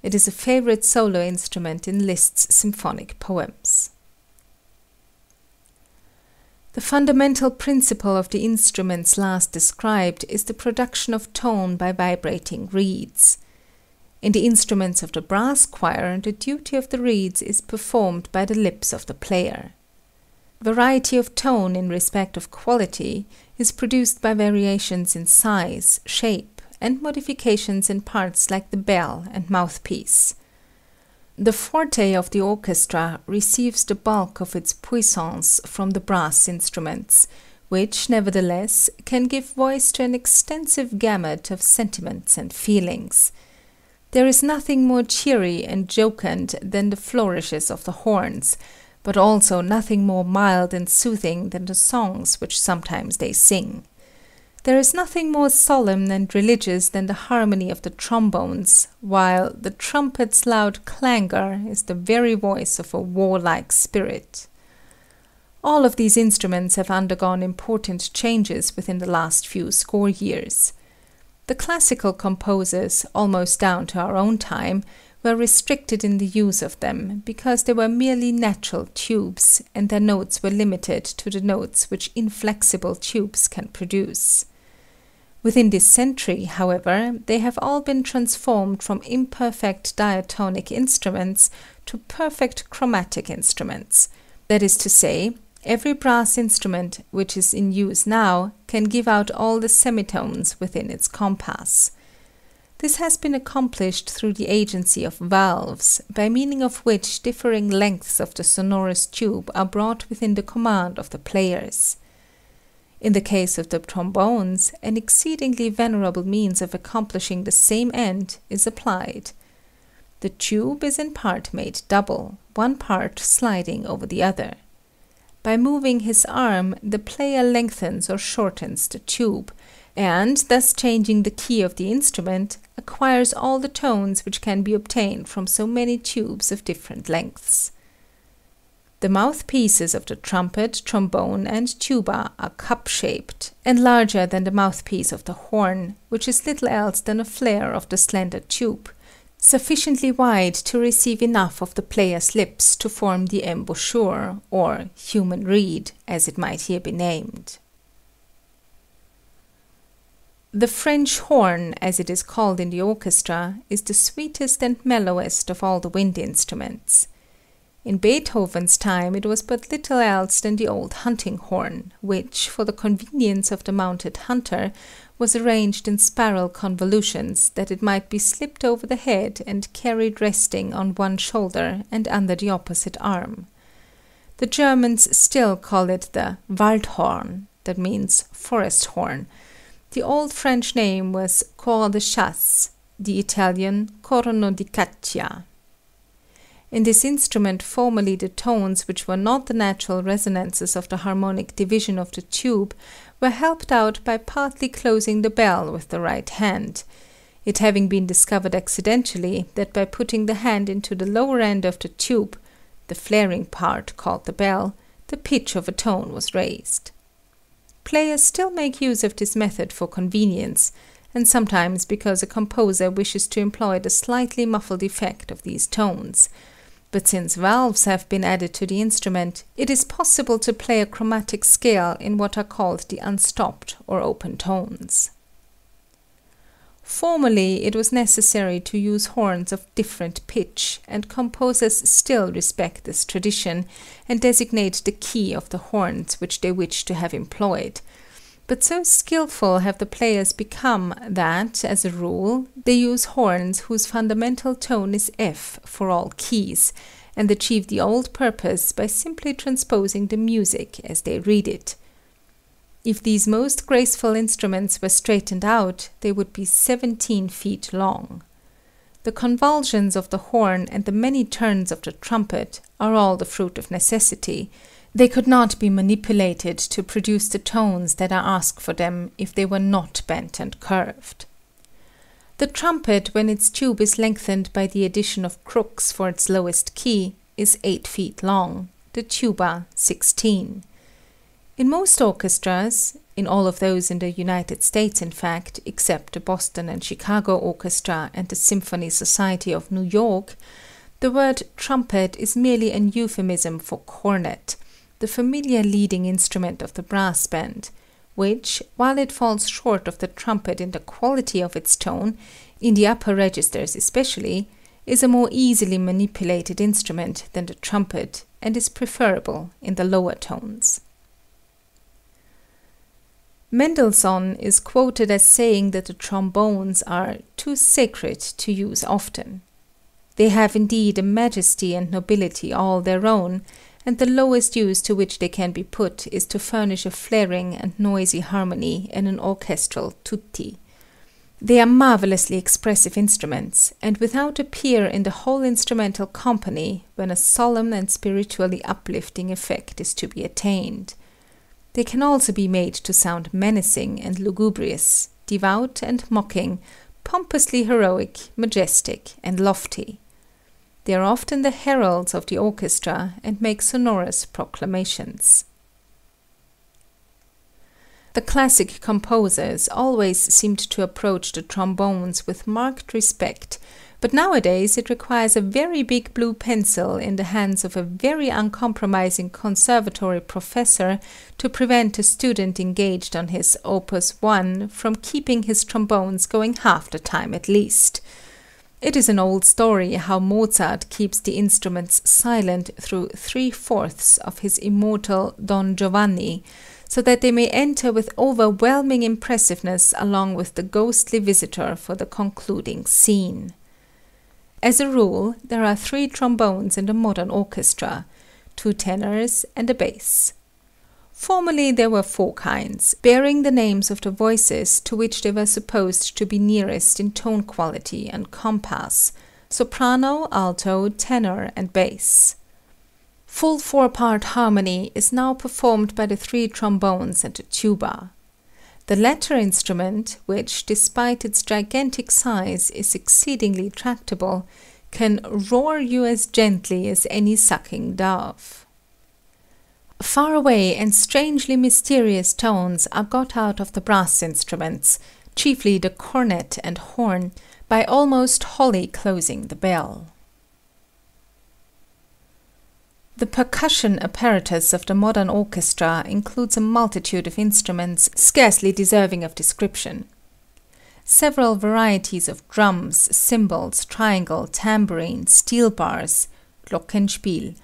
It is a favorite solo instrument in Liszt's symphonic poems. The fundamental principle of the instruments last described is the production of tone by vibrating reeds. In the instruments of the brass choir, the duty of the reeds is performed by the lips of the player. Variety of tone in respect of quality is produced by variations in size, shape, and modifications in parts like the bell and mouthpiece. The forte of the orchestra receives the bulk of its puissance from the brass instruments, which, nevertheless, can give voice to an extensive gamut of sentiments and feelings. There is nothing more cheery and jocund than the flourishes of the horns, but also nothing more mild and soothing than the songs which sometimes they sing. There is nothing more solemn and religious than the harmony of the trombones, while the trumpet's loud clangor is the very voice of a warlike spirit. All of these instruments have undergone important changes within the last few score years. The classical composers, almost down to our own time, were restricted in the use of them, because they were merely natural tubes, and their notes were limited to the notes which inflexible tubes can produce. Within this century, however, they have all been transformed from imperfect diatonic instruments to perfect chromatic instruments. That is to say, every brass instrument which is in use now can give out all the semitones within its compass. This has been accomplished through the agency of valves, by meaning of which differing lengths of the sonorous tube are brought within the command of the players. In the case of the trombones, an exceedingly venerable means of accomplishing the same end is applied. The tube is in part made double, one part sliding over the other. By moving his arm, the player lengthens or shortens the tube, and, thus changing the key of the instrument, acquires all the tones which can be obtained from so many tubes of different lengths. The mouthpieces of the trumpet, trombone, and tuba are cup-shaped, and larger than the mouthpiece of the horn, which is little else than a flare of the slender tube, sufficiently wide to receive enough of the player's lips to form the embouchure, or human reed, as it might here be named. The French horn, as it is called in the orchestra, is the sweetest and mellowest of all the wind instruments. In Beethoven's time it was but little else than the old hunting horn, which, for the convenience of the mounted hunter, was arranged in spiral convolutions, that it might be slipped over the head and carried resting on one shoulder and under the opposite arm. The Germans still call it the Waldhorn, that means forest horn. The old French name was cor de chasse, the Italian corno di caccia. In this instrument formerly the tones which were not the natural resonances of the harmonic division of the tube were helped out by partly closing the bell with the right hand, it having been discovered accidentally that by putting the hand into the lower end of the tube, the flaring part called the bell, the pitch of a tone was raised. Players still make use of this method for convenience, and sometimes because a composer wishes to employ the slightly muffled effect of these tones. But since valves have been added to the instrument, it is possible to play a chromatic scale in what are called the unstopped or open tones. Formerly it was necessary to use horns of different pitch, and composers still respect this tradition, and designate the key of the horns which they wish to have employed. But so skillful have the players become that, as a rule, they use horns whose fundamental tone is F for all keys, and achieve the old purpose by simply transposing the music as they read it. If these most graceful instruments were straightened out, they would be 17 feet long. The convulsions of the horn and the many turns of the trumpet are all the fruit of necessity. They could not be manipulated to produce the tones that are asked for them if they were not bent and curved. The trumpet, when its tube is lengthened by the addition of crooks for its lowest key, is 8 feet long, the tuba 16. In most orchestras, in all of those in the United States in fact, except the Boston and Chicago Orchestra and the Symphony Society of New York, the word trumpet is merely an euphemism for cornet, the familiar leading instrument of the brass band, which, while it falls short of the trumpet in the quality of its tone, in the upper registers especially, is a more easily manipulated instrument than the trumpet, and is preferable in the lower tones. Mendelssohn is quoted as saying that the trombones are too sacred to use often. They have indeed a majesty and nobility all their own, and the lowest use to which they can be put is to furnish a flaring and noisy harmony in an orchestral tutti. They are marvellously expressive instruments, and without a peer in the whole instrumental company when a solemn and spiritually uplifting effect is to be attained. They can also be made to sound menacing and lugubrious, devout and mocking, pompously heroic, majestic, and lofty. They are often the heralds of the orchestra and make sonorous proclamations. The classic composers always seemed to approach the trombones with marked respect, but nowadays it requires a very big blue pencil in the hands of a very uncompromising conservatory professor to prevent a student engaged on his Opus 1 from keeping his trombones going half the time at least. It is an old story how Mozart keeps the instruments silent through 3/4 of his immortal Don Giovanni, so that they may enter with overwhelming impressiveness along with the ghostly visitor for the concluding scene. As a rule, there are 3 trombones in the modern orchestra, 2 tenors and a bass. Formerly there were 4 kinds, bearing the names of the voices to which they were supposed to be nearest in tone quality and compass: soprano, alto, tenor, and bass. Full 4-part harmony is now performed by the 3 trombones and the tuba. The latter instrument, which, despite its gigantic size, is exceedingly tractable, can roar you as gently as any sucking dove. Far away and strangely mysterious tones are got out of the brass instruments, chiefly the cornet and horn, by almost wholly closing the bell. The percussion apparatus of the modern orchestra includes a multitude of instruments scarcely deserving of description. Several varieties of drums, cymbals, triangle, tambourine, steel bars, glockenspiel,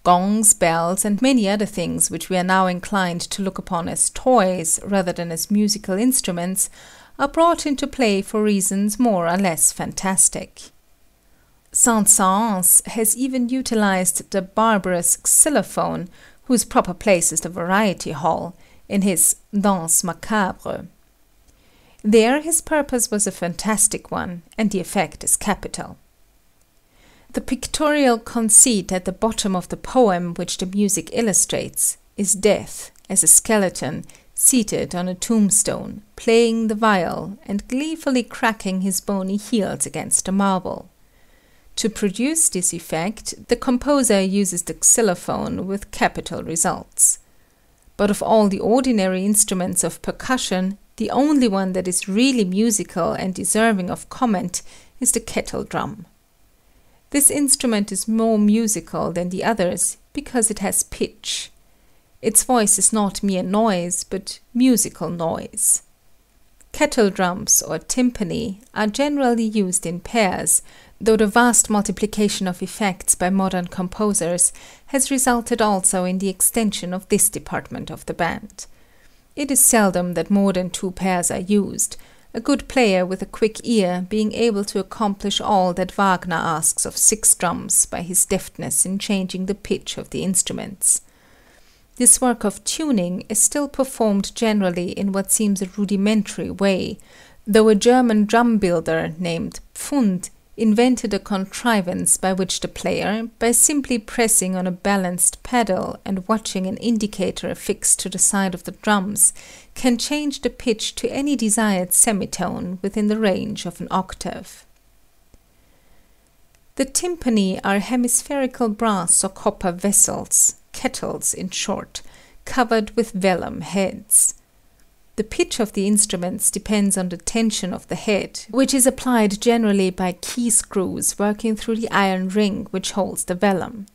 gongs, bells, and many other things which we are now inclined to look upon as toys rather than as musical instruments, are brought into play for reasons more or less fantastic. Saint-Saëns has even utilized the barbarous xylophone, whose proper place is the variety hall, in his Danse Macabre. There his purpose was a fantastic one, and the effect is capital. The pictorial conceit at the bottom of the poem which the music illustrates is Death, as a skeleton, seated on a tombstone, playing the viol, and gleefully cracking his bony heels against the marble. To produce this effect, the composer uses the xylophone with capital results. But of all the ordinary instruments of percussion, the only one that is really musical and deserving of comment is the kettle drum. This instrument is more musical than the others because it has pitch. Its voice is not mere noise, but musical noise. Kettle drums or timpani are generally used in pairs, though the vast multiplication of effects by modern composers has resulted also in the extension of this department of the band. It is seldom that more than 2 pairs are used, a good player with a quick ear being able to accomplish all that Wagner asks of 6 drums by his deftness in changing the pitch of the instruments. This work of tuning is still performed generally in what seems a rudimentary way, though a German drum builder named Pfund invented a contrivance by which the player, by simply pressing on a balanced pedal and watching an indicator affixed to the side of the drums, can change the pitch to any desired semitone within the range of an octave. The timpani are hemispherical brass or copper vessels, kettles in short, covered with vellum heads. The pitch of the instruments depends on the tension of the head, which is applied generally by key screws working through the iron ring which holds the vellum.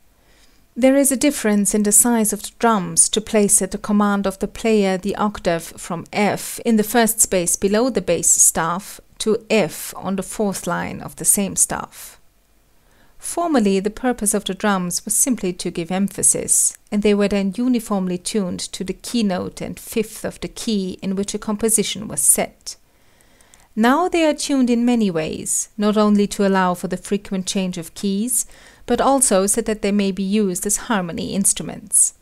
There is a difference in the size of the drums to place at the command of the player the octave from F in the first space below the bass staff to F on the 4th line of the same staff. Formerly, the purpose of the drums was simply to give emphasis, and they were then uniformly tuned to the keynote and 5th of the key in which a composition was set. Now they are tuned in many ways, not only to allow for the frequent change of keys, but also so that they may be used as harmony instruments.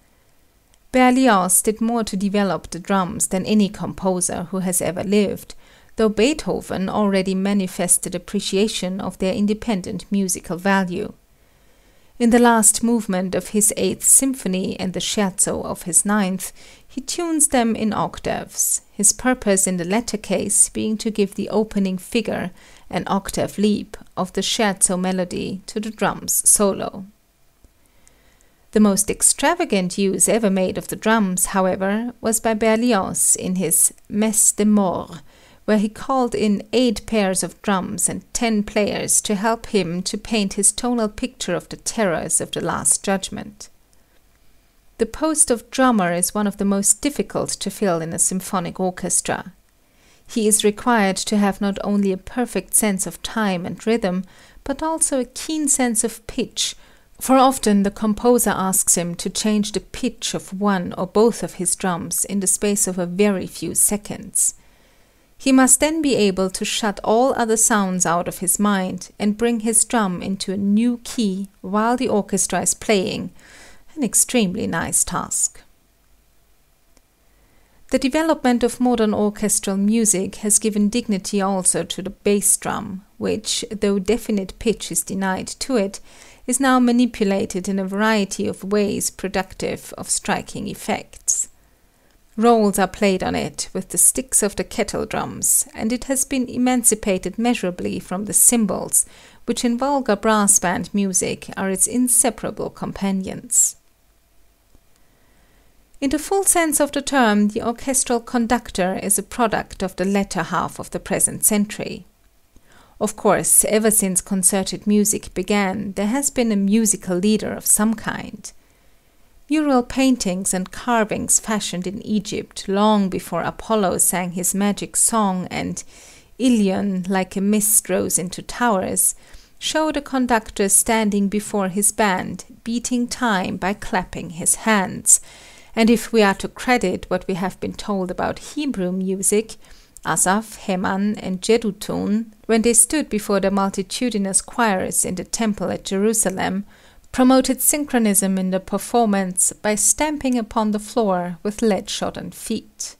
Berlioz did more to develop the drums than any composer who has ever lived, though Beethoven already manifested appreciation of their independent musical value. In the last movement of his 8th symphony and the scherzo of his 9th, he tunes them in octaves, his purpose in the latter case being to give the opening figure, an octave leap, of the scherzo melody to the drums solo. The most extravagant use ever made of the drums, however, was by Berlioz in his Messe des Morts, where he called in 8 pairs of drums and 10 players to help him to paint his tonal picture of the terrors of the Last Judgment. The post of drummer is one of the most difficult to fill in a symphonic orchestra. He is required to have not only a perfect sense of time and rhythm, but also a keen sense of pitch, For often the composer asks him to change the pitch of one or both of his drums in the space of a very few seconds. He must then be able to shut all other sounds out of his mind and bring his drum into a new key while the orchestra is playing, an extremely nice task. The development of modern orchestral music has given dignity also to the bass drum, which, though definite pitch is denied to it, is now manipulated in a variety of ways productive of striking effects. Rolls are played on it with the sticks of the kettle drums, and it has been emancipated measurably from the cymbals, which in vulgar brass band music are its inseparable companions. In the full sense of the term, the orchestral conductor is a product of the latter half of the present century. Of course, ever since concerted music began, there has been a musical leader of some kind. Mural paintings and carvings fashioned in Egypt long before Apollo sang his magic song and Ilion, like a mist, rose into towers, show the conductor standing before his band, beating time by clapping his hands. And if we are to credit what we have been told about Hebrew music, Asaph, Heman, and Jeduthun, when they stood before the multitudinous choirs in the temple at Jerusalem, promoted synchronism in the performance by stamping upon the floor with lead-shodden feet.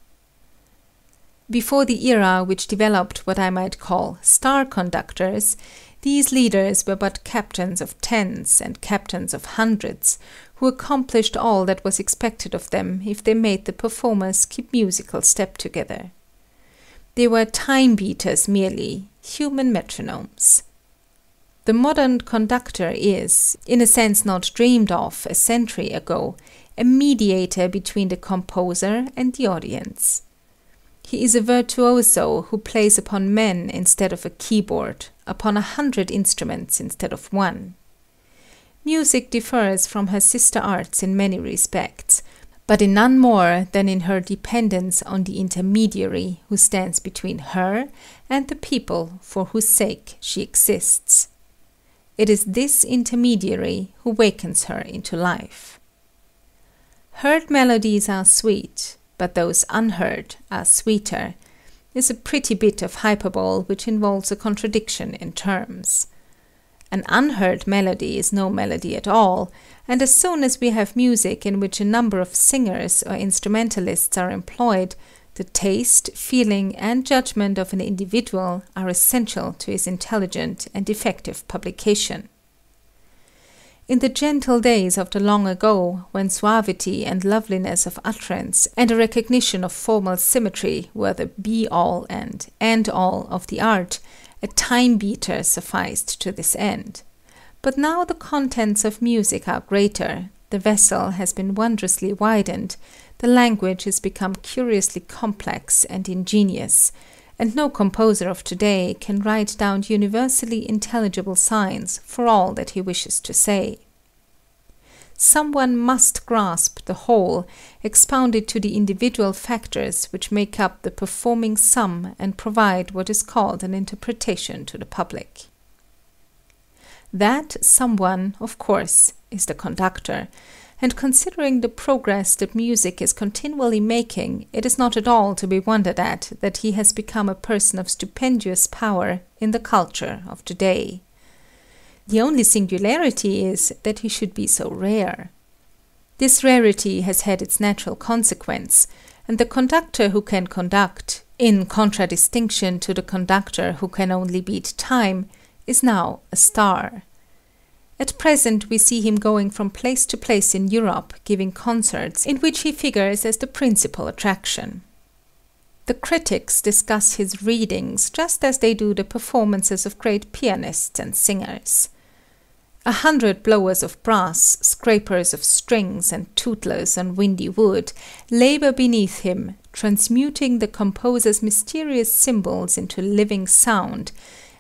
Before the era which developed what I might call star conductors, these leaders were but captains of tens and captains of hundreds, who accomplished all that was expected of them if they made the performers keep musical step together. They were time-beaters merely, human metronomes. The modern conductor is, in a sense not dreamed of a century ago, a mediator between the composer and the audience. He is a virtuoso who plays upon men instead of a keyboard, upon 100 instruments instead of one. Music differs from her sister arts in many respects, but in none more than in her dependence on the intermediary who stands between her and the people for whose sake she exists. It is this intermediary who wakens her into life. Heard melodies are sweet, but those unheard are sweeter, is a pretty bit of hyperbole which involves a contradiction in terms. An unheard melody is no melody at all, and as soon as we have music in which a number of singers or instrumentalists are employed, the taste, feeling, and judgment of an individual are essential to his intelligent and effective publication. In the gentle days of the long ago, when suavity and loveliness of utterance and a recognition of formal symmetry were the be-all and end-all of the art, a time-beater sufficed to this end. But now the contents of music are greater, the vessel has been wondrously widened, the language has become curiously complex and ingenious, and no composer of today can write down universally intelligible signs for all that he wishes to say. Someone must grasp the whole, expound it to the individual factors which make up the performing sum and provide what is called an interpretation to the public. That someone, of course, is the conductor, and considering the progress that music is continually making, it is not at all to be wondered at that he has become a person of stupendous power in the culture of today. The only singularity is that he should be so rare. This rarity has had its natural consequence, and the conductor who can conduct, in contradistinction to the conductor who can only beat time, is now a star. At present we see him going from place to place in Europe, giving concerts in which he figures as the principal attraction. The critics discuss his readings just as they do the performances of great pianists and singers. 100 blowers of brass, scrapers of strings, and tootlers on windy wood labor beneath him, transmuting the composer's mysterious symbols into living sound,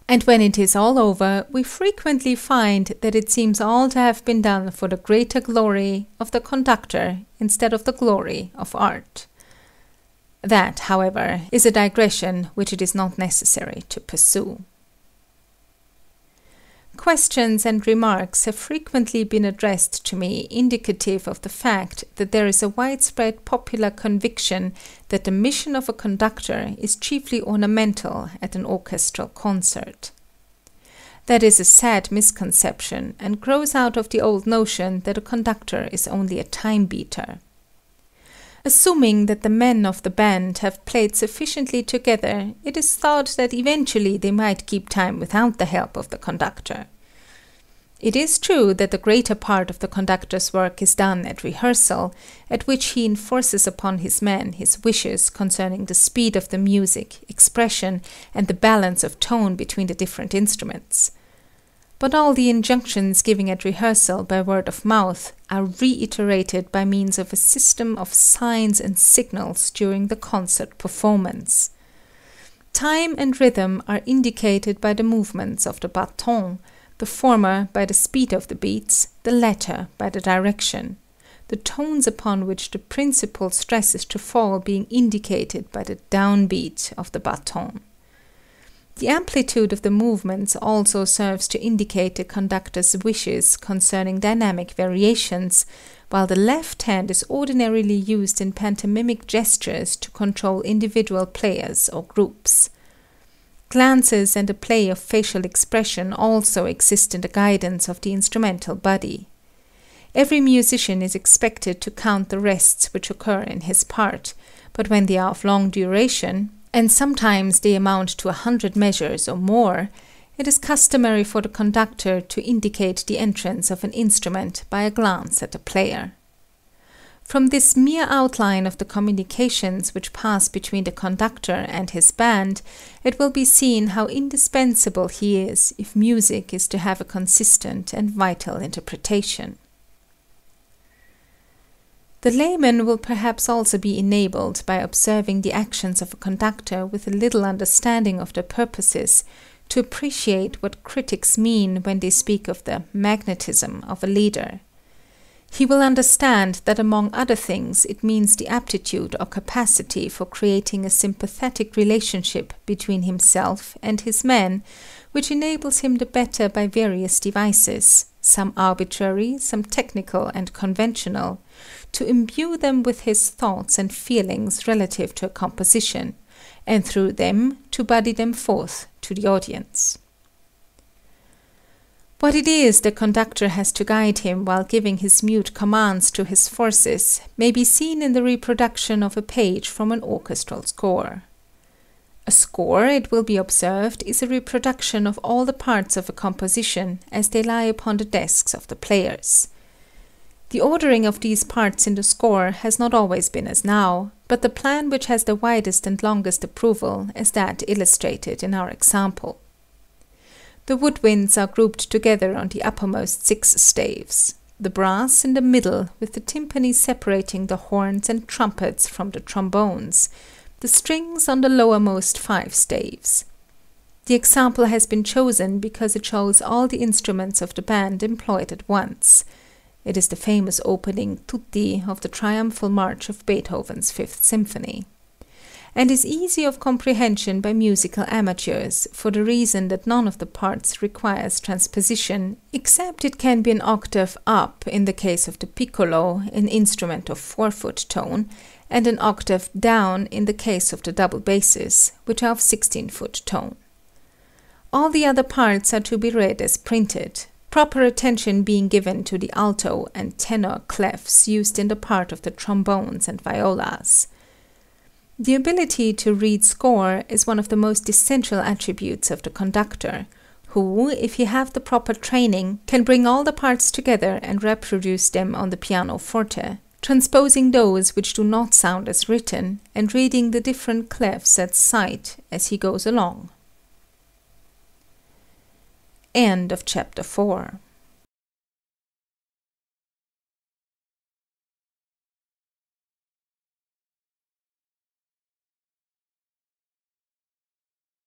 and when it is all over, we frequently find that it seems all to have been done for the greater glory of the conductor instead of the glory of art. That, however, is a digression which it is not necessary to pursue. Questions and remarks have frequently been addressed to me indicative of the fact that there is a widespread popular conviction that the mission of a conductor is chiefly ornamental at an orchestral concert. That is a sad misconception and grows out of the old notion that a conductor is only a time beater. Assuming that the men of the band have played sufficiently together, it is thought that eventually they might keep time without the help of the conductor. It is true that the greater part of the conductor's work is done at rehearsal, at which he enforces upon his men his wishes concerning the speed of the music, expression, and the balance of tone between the different instruments. But all the injunctions given at rehearsal by word of mouth are reiterated by means of a system of signs and signals during the concert performance. Time and rhythm are indicated by the movements of the bâton, the former by the speed of the beats, the latter by the direction, the tones upon which the principal stress is to fall being indicated by the downbeat of the bâton. The amplitude of the movements also serves to indicate the conductor's wishes concerning dynamic variations, while the left hand is ordinarily used in pantomimic gestures to control individual players or groups. Glances and a play of facial expression also exist in the guidance of the instrumental body. Every musician is expected to count the rests which occur in his part, but when they are of long duration, and sometimes they amount to 100 measures or more, it is customary for the conductor to indicate the entrance of an instrument by a glance at the player. From this mere outline of the communications which pass between the conductor and his band, it will be seen how indispensable he is if music is to have a consistent and vital interpretation. The layman will perhaps also be enabled by observing the actions of a conductor with a little understanding of their purposes to appreciate what critics mean when they speak of the magnetism of a leader. He will understand that among other things it means the aptitude or capacity for creating a sympathetic relationship between himself and his men, which enables him the better by various devices, some arbitrary, some technical and conventional, to imbue them with his thoughts and feelings relative to a composition, and through them to body them forth to the audience. What it is the conductor has to guide him while giving his mute commands to his forces may be seen in the reproduction of a page from an orchestral score. A score, it will be observed, is a reproduction of all the parts of a composition as they lie upon the desks of the players. The ordering of these parts in the score has not always been as now, but the plan which has the widest and longest approval is that illustrated in our example. The woodwinds are grouped together on the uppermost 6 staves, the brass in the middle with the timpani separating the horns and trumpets from the trombones, the strings on the lowermost 5 staves. The example has been chosen because it shows all the instruments of the band employed at once. It is the famous opening tutti of the triumphal march of Beethoven's 5th Symphony, and is easy of comprehension by musical amateurs for the reason that none of the parts requires transposition, except it can be an octave up in the case of the piccolo, an instrument of 4-foot tone, and an octave down in the case of the double basses, which are of 16-foot tone. All the other parts are to be read as printed, proper attention being given to the alto and tenor clefs used in the part of the trombones and violas. The ability to read score is one of the most essential attributes of the conductor, who, if he have the proper training, can bring all the parts together and reproduce them on the pianoforte, transposing those which do not sound as written, and reading the different clefs at sight as he goes along. End of chapter 4.